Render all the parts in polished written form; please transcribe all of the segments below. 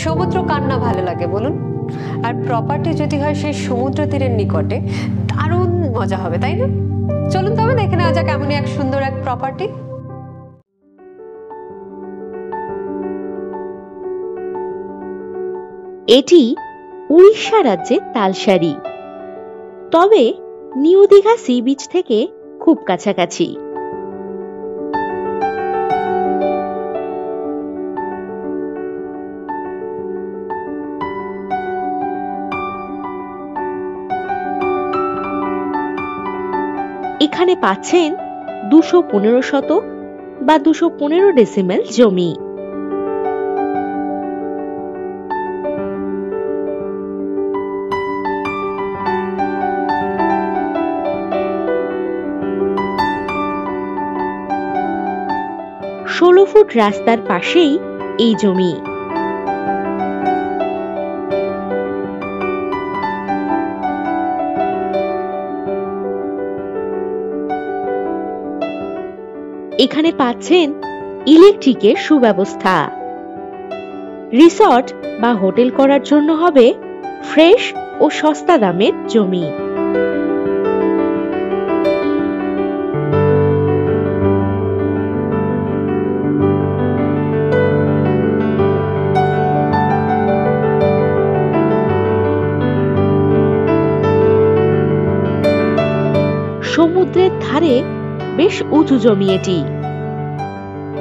সমুদ্র কার না ভালো লাগে বলুন? আর প্রপার্টি যদি হয় সেই সমুদ্র তীরের নিকটে, দারুণ মজা হবে, তাই না? চলুন তবে দেখে নেওয়া যাক এমনই এক সুন্দর এক প্রপার্টি। এটি উড়িষ্যা রাজ্যের তালসারি, তবে নিউ দীঘা সি বিচ থেকে খুব কাছাকাছি। এখানে পাচ্ছেন 215 শতক বা 215 ডেসিমেল জমি। ষোলো ফুট রাস্তার পাশেই এই জমি। এখানে পাচ্ছেন ইলেকট্রিকের সুব্যবস্থা। রিসর্ট বা হোটেল করার জন্য হবে ফ্রেশ ও সস্তা দামের জমি। সমুদ্রের ধারে বেশ উঁচু জমি এটি।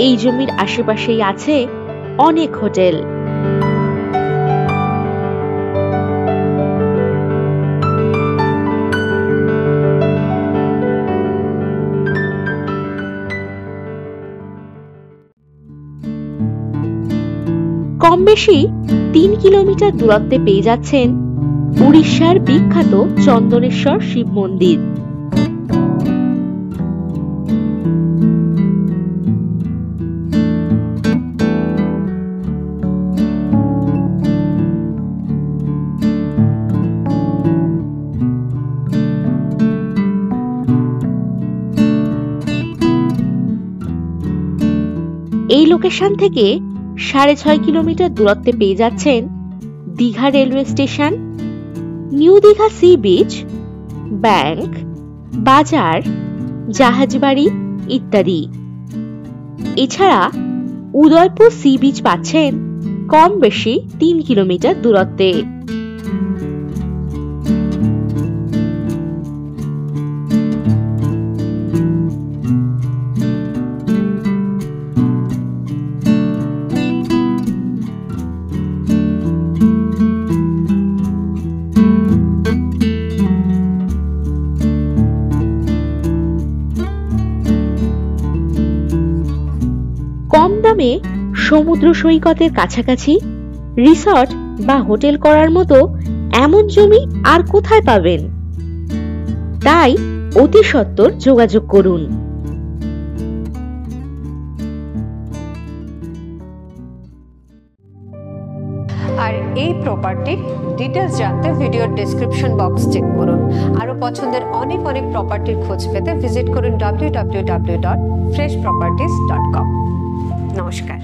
এই জমির আশেপাশেই আছে অনেক হোটেল। কম বেশি 3 কিলোমিটার দূরত্বে পেয়ে যাচ্ছেন উড়িষ্যার বিখ্যাত চন্দনেশ্বর শিব মন্দির। এই লোকেশন থেকে 6.5 কিলোমিটার দূরত্বে পেয়ে যাচ্ছেন Digha railway station, new Digha sea beach, bank, বাজার, জাহাজবাড়ি ইত্যাদি। এছাড়া উদয়পুর সি বিচ পাচ্ছেন কম বেশি 3 কিলোমিটার দূরত্বে। কম দামে সমুদ্র সৈকতের কাছাকাছি রিসর্ট বা হোটেল করার মতো এমন জমি আর কোথায় পাবেন? তাই অতি সত্বর যোগাযোগ করুন। আর এই প্রপার্টির ডিটেলস জানতে ভিডিওর ডেসক্রিপশন বক্স চেক করুন। আরো পছন্দের অনেক প্রপার্টির খোঁজ পেতে ভিজিট করুন www.freshproperties.com। নমস্কার।